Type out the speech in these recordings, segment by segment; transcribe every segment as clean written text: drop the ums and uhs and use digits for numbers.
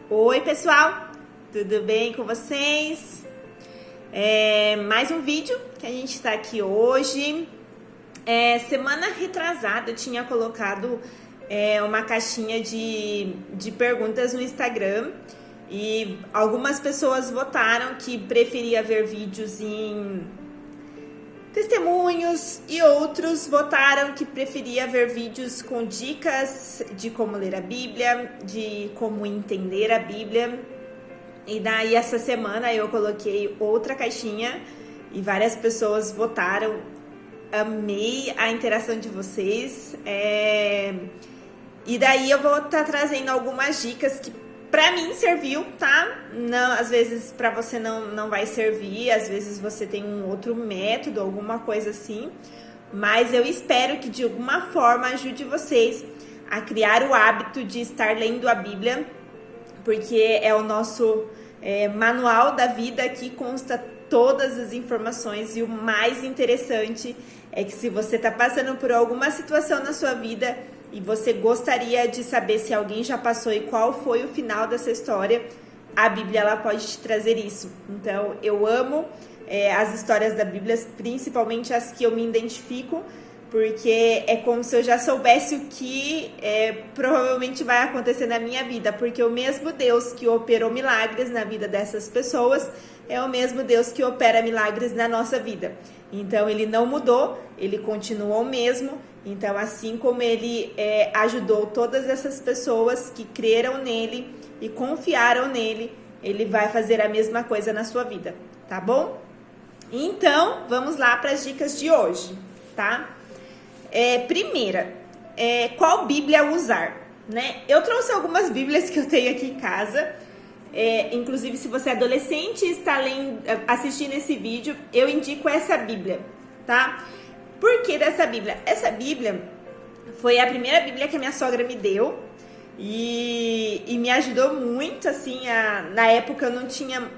Oi, pessoal, tudo bem com vocês? Mais um vídeo que a gente está aqui hoje. Semana retrasada eu tinha colocado uma caixinha de perguntas no Instagram e algumas pessoas votaram que preferia ver vídeos em testemunhos e outros votaram que preferia ver vídeos com dicas de como ler a Bíblia, de como entender a Bíblia. E daí essa semana eu coloquei outra caixinha e várias pessoas votaram. Amei a interação de vocês. E daí eu vou estar trazendo algumas dicas que pra mim serviu, tá? Não, às vezes pra você não vai servir, às vezes você tem um outro método, alguma coisa assim. Mas eu espero que de alguma forma ajude vocês a criar o hábito de estar lendo a Bíblia, porque é o nosso manual da vida que consta todas as informações. E o mais interessante é que se você está passando por alguma situação na sua vida e você gostaria de saber se alguém já passou e qual foi o final dessa história, a Bíblia ela pode te trazer isso. Então eu amo as histórias da Bíblia, principalmente as que eu me identifico, porque é como se eu já soubesse o que provavelmente vai acontecer na minha vida, porque o mesmo Deus que operou milagres na vida dessas pessoas é o mesmo Deus que opera milagres na nossa vida. Então ele não mudou, ele continuou o mesmo. Então assim como ele ajudou todas essas pessoas que creram nele e confiaram nele, ele vai fazer a mesma coisa na sua vida, tá bom? Então vamos lá para as dicas de hoje, tá? Primeira, qual Bíblia usar, né? Eu trouxe algumas Bíblias que eu tenho aqui em casa. Inclusive, se você é adolescente e está assistindo esse vídeo, eu indico essa Bíblia, tá? Por que dessa Bíblia? Essa Bíblia foi a primeira Bíblia que a minha sogra me deu e me ajudou muito, assim, na época eu não tinha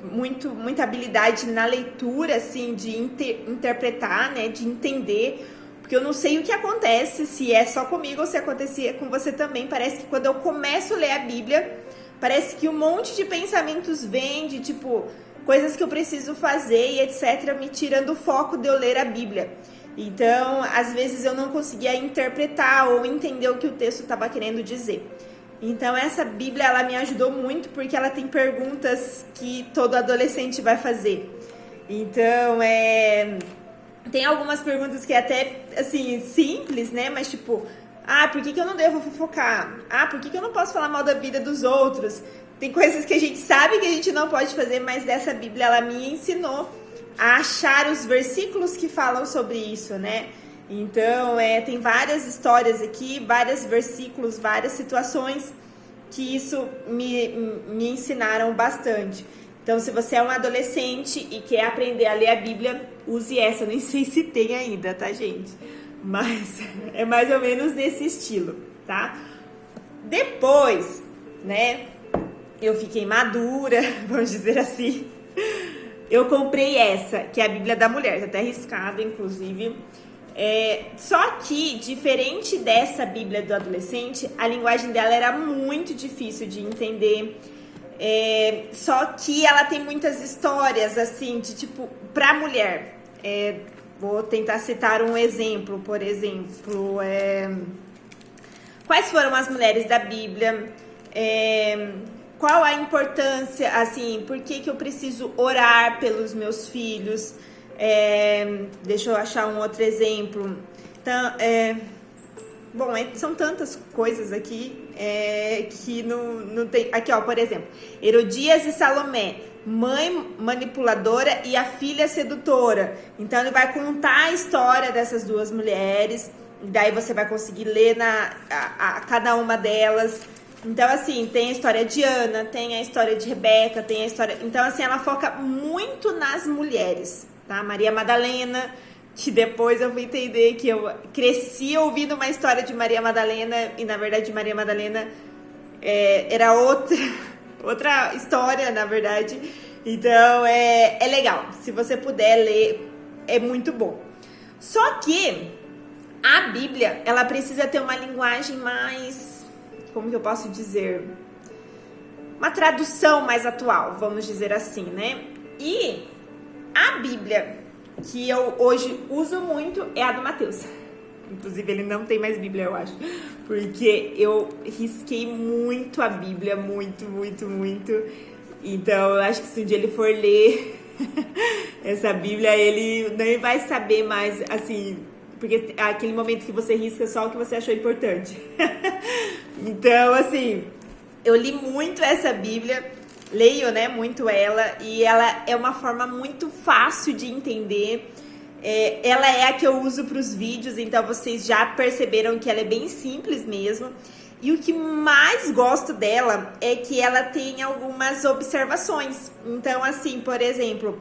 muita habilidade na leitura, assim, de interpretar, né, de entender, porque eu não sei o que acontece, se é só comigo ou se acontecia com você também. Parece que quando eu começo a ler a Bíblia, parece que um monte de pensamentos vêm, de tipo, coisas que eu preciso fazer e etc, me tirando o foco de eu ler a Bíblia. Então, às vezes eu não conseguia interpretar ou entender o que o texto estava querendo dizer. Então, essa Bíblia, ela me ajudou muito, porque ela tem perguntas que todo adolescente vai fazer. Então, tem algumas perguntas que é até, assim, simples, né? Mas, tipo, por que eu não devo fofocar? Por que eu não posso falar mal da vida dos outros? Tem coisas que a gente sabe que a gente não pode fazer, mas dessa Bíblia, ela me ensinou a achar os versículos que falam sobre isso, né? Então, tem várias histórias aqui, vários versículos, várias situações que isso me ensinaram bastante. Então, se você é um adolescente e quer aprender a ler a Bíblia, use essa. Nem sei se tem ainda, tá, gente? Mas é mais ou menos nesse estilo, tá? Depois, né, eu fiquei madura, vamos dizer assim. Eu comprei essa, que é a Bíblia da Mulher, tá até riscada, inclusive. Só que, diferente dessa Bíblia do adolescente, a linguagem dela era muito difícil de entender. Só que ela tem muitas histórias, assim, de tipo, pra mulher. Vou tentar citar um exemplo, por exemplo. Quais foram as mulheres da Bíblia? Qual a importância, assim, por que eu preciso orar pelos meus filhos? Deixa eu achar um outro exemplo. Então, são tantas coisas aqui que não tem... Aqui, ó, por exemplo, Herodias e Salomé, mãe manipuladora e a filha sedutora. Então, ele vai contar a história dessas duas mulheres, e daí você vai conseguir ler cada uma delas. Então, assim, tem a história de Ana, tem a história de Rebeca, tem a história... Então, assim, ela foca muito nas mulheres, tá? Maria Madalena, que depois eu fui entender que eu cresci ouvindo uma história de Maria Madalena e, na verdade, Maria Madalena era outra história, na verdade. Então, é legal. Se você puder ler, é muito bom. Só que a Bíblia, ela precisa ter uma linguagem mais... Como que eu posso dizer? uma tradução mais atual, vamos dizer assim, né? E a Bíblia que eu hoje uso muito é a do Mateus. Inclusive, ele não tem mais Bíblia, eu acho. Porque eu risquei muito a Bíblia, muito. Então, eu acho que se um dia ele for ler essa Bíblia, ele nem vai saber mais, assim... Porque aquele momento que você risca só o que você achou importante. Então, assim, eu li muito essa Bíblia, leio, né, muito ela. E ela é uma forma muito fácil de entender. Ela é a que eu uso para os vídeos, então vocês já perceberam que ela é bem simples mesmo. E o que mais gosto dela é que ela tem algumas observações. Então, assim, por exemplo,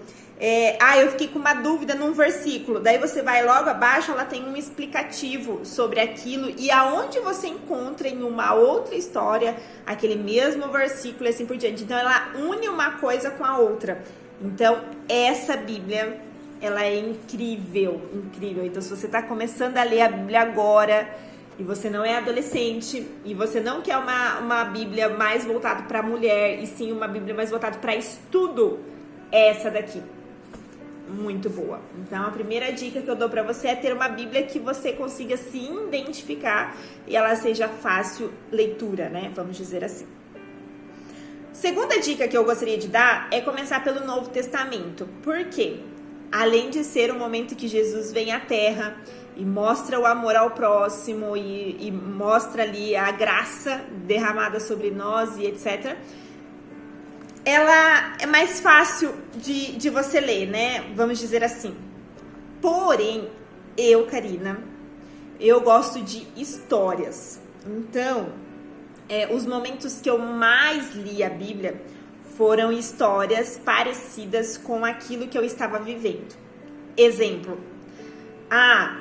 eu fiquei com uma dúvida num versículo. Daí você vai logo abaixo, ela tem um explicativo sobre aquilo. E aonde você encontra em uma outra história aquele mesmo versículo e assim por diante. Então, ela une uma coisa com a outra. Então, essa Bíblia... ela é incrível. Então, se você está começando a ler a Bíblia agora e você não é adolescente e você não quer uma Bíblia mais voltada para mulher e sim uma Bíblia mais voltada para estudo, é essa daqui. Muito boa. Então, a primeira dica que eu dou para você é ter uma Bíblia que você consiga se identificar e ela seja fácil leitura, né? Vamos dizer assim. Segunda dica que eu gostaria de dar é começar pelo Novo Testamento. Por quê? Além de ser o momento que Jesus vem à Terra e mostra o amor ao próximo e mostra ali a graça derramada sobre nós e etc., ela é mais fácil de você ler, né? Vamos dizer assim. Porém, Karina, eu gosto de histórias. Então, os momentos que eu mais li a Bíblia foram histórias parecidas com aquilo que eu estava vivendo. Exemplo,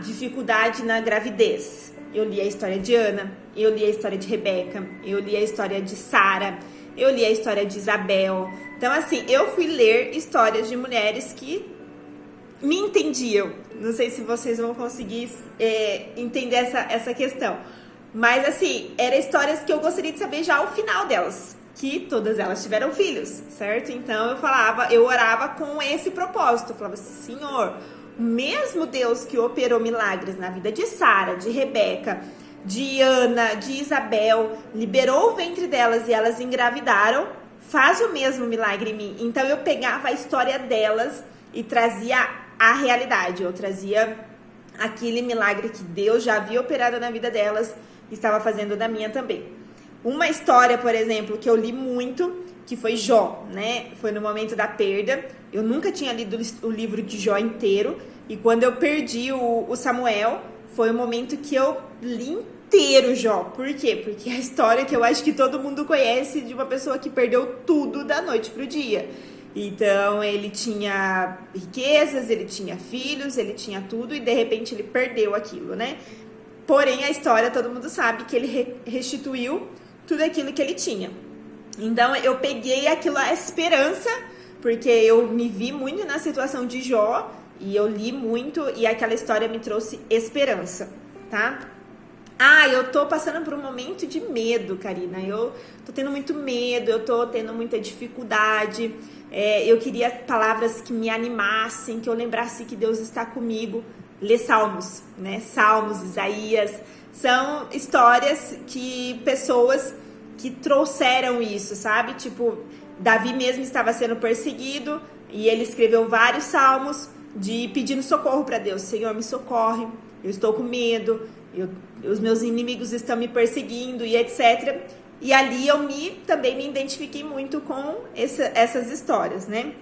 dificuldade na gravidez. Eu li a história de Ana, eu li a história de Rebeca, eu li a história de Sara, eu li a história de Isabel. Então, assim, eu fui ler histórias de mulheres que me entendiam. Não sei se vocês vão conseguir entender essa questão. Mas, assim, eram histórias que eu gostaria de saber já o final delas. Que todas elas tiveram filhos, certo? Então eu orava com esse propósito. Eu falava, Senhor, o mesmo Deus que operou milagres na vida de Sara, de Rebeca, de Ana, de Isabel, liberou o ventre delas e elas engravidaram, faz o mesmo milagre em mim. Então eu pegava a história delas e trazia a realidade. Eu trazia aquele milagre que Deus já havia operado na vida delas e estava fazendo da minha também. Uma história, por exemplo, que eu li muito, que foi Jó, né? Foi no momento da perda. Eu nunca tinha lido o livro de Jó inteiro. E quando eu perdi o Samuel, foi o momento que eu li inteiro Jó. Por quê? Porque é a história que eu acho que todo mundo conhece de uma pessoa que perdeu tudo da noite pro dia. Então, ele tinha riquezas, ele tinha filhos, ele tinha tudo e de repente ele perdeu aquilo, né? Porém, a história, todo mundo sabe que ele restituiu tudo aquilo que ele tinha. Então, eu peguei aquilo, a esperança, porque eu me vi muito na situação de Jó, e eu li muito, e aquela história me trouxe esperança, tá? Eu tô passando por um momento de medo, Karina. Eu tô tendo muito medo, eu tô tendo muita dificuldade. Eu queria palavras que me animassem, que eu lembrasse que Deus está comigo. Lê Salmos, né? Salmos, Isaías... São histórias que pessoas que trouxeram isso, sabe? Tipo, Davi mesmo estava sendo perseguido e ele escreveu vários salmos pedindo socorro para Deus. Senhor, me socorre, eu estou com medo, os meus inimigos estão me perseguindo e etc. E ali eu também me identifiquei muito com essas histórias, né?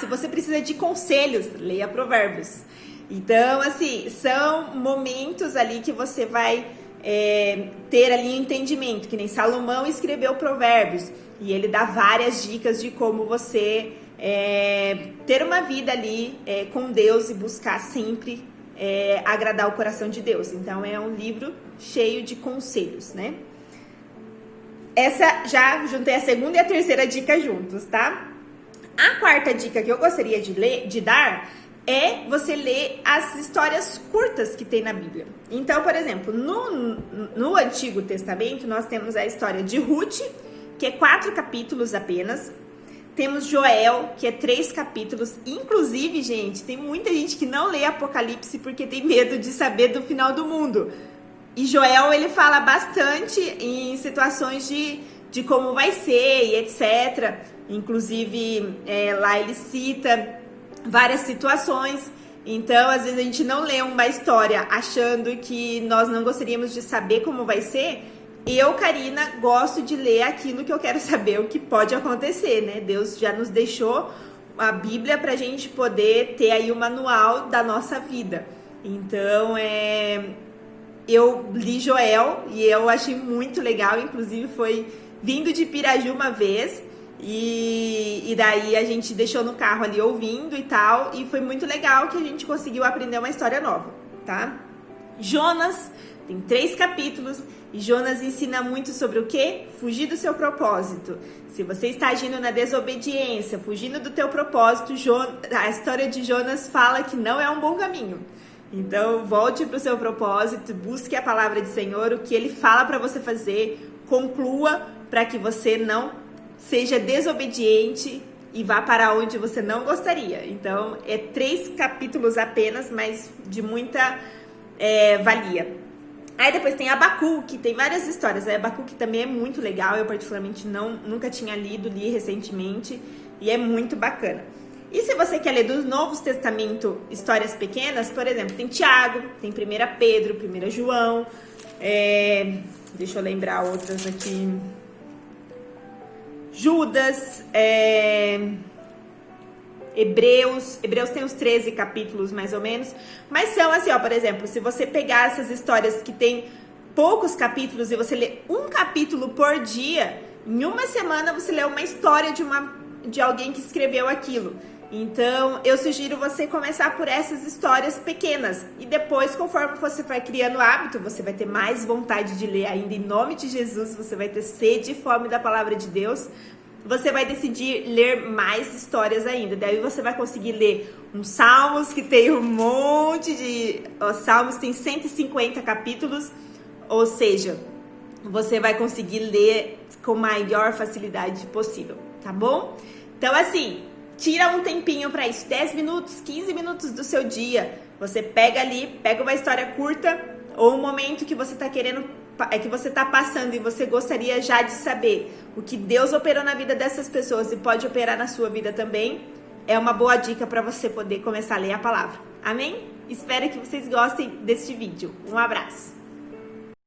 Se você precisa de conselhos, leia Provérbios. Então, assim, são momentos ali que você vai ter ali entendimento, que nem Salomão escreveu Provérbios, e ele dá várias dicas de como você ter uma vida ali com Deus e buscar sempre agradar o coração de Deus. Então, é um livro cheio de conselhos, né? Essa, já juntei a segunda e a terceira dica juntos, tá? A quarta dica que eu gostaria de dar é você ler as histórias curtas que tem na Bíblia. Então, por exemplo, no Antigo Testamento, nós temos a história de Ruth que é 4 capítulos apenas. Temos Joel, que é 3 capítulos. Inclusive, gente, tem muita gente que não lê Apocalipse porque tem medo de saber do final do mundo. E Joel, ele fala bastante em situações de como vai ser e etc. Inclusive, lá ele cita várias situações. Então, às vezes a gente não lê uma história achando que nós não gostaríamos de saber como vai ser. Eu, Karina, gosto de ler aquilo que eu quero saber, o que pode acontecer, né? Deus já nos deixou a Bíblia pra gente poder ter aí o manual da nossa vida. Então, eu li Joel e eu achei muito legal, inclusive foi vindo de Piraju uma vez. E daí a gente deixou no carro ali ouvindo e tal, e foi muito legal que a gente conseguiu aprender uma história nova, tá? Jonas tem 3 capítulos e Jonas ensina muito sobre o quê? Fugir do seu propósito. Se você está agindo na desobediência, fugindo do teu propósito, a história de Jonas fala que não é um bom caminho. Então, volte para o seu propósito, busque a palavra do Senhor, o que Ele fala para você fazer, conclua para que você não seja desobediente e vá para onde você não gostaria. Então, é 3 capítulos apenas, mas de muita valia. Aí depois tem Abacuque, que tem várias histórias. Abacuque também é muito legal, eu particularmente nunca tinha lido, li recentemente e é muito bacana. E se você quer ler do Novo Testamento histórias pequenas, por exemplo, tem Tiago, tem 1 Pedro, 1 João, deixa eu lembrar outras aqui... Judas, Hebreus tem uns 13 capítulos mais ou menos, mas são assim, ó, por exemplo, se você pegar essas histórias que tem poucos capítulos e você lê um capítulo por dia, em uma semana você lê uma história de alguém que escreveu aquilo. Então, eu sugiro você começar por essas histórias pequenas. E depois, conforme você vai criando hábito, você vai ter mais vontade de ler ainda. Em nome de Jesus, você vai ter sede e fome da palavra de Deus. Você vai decidir ler mais histórias ainda. Daí você vai conseguir ler um Salmos, que tem um monte de... Os Salmos tem 150 capítulos. Ou seja, você vai conseguir ler com maior facilidade possível. Tá bom? Então, assim... Tira um tempinho para isso, 10 minutos, 15 minutos do seu dia. Você pega uma história curta ou um momento que você tá querendo, que você tá passando e você gostaria já de saber o que Deus operou na vida dessas pessoas e pode operar na sua vida também. É uma boa dica para você poder começar a ler a palavra. Amém? Espero que vocês gostem deste vídeo. Um abraço.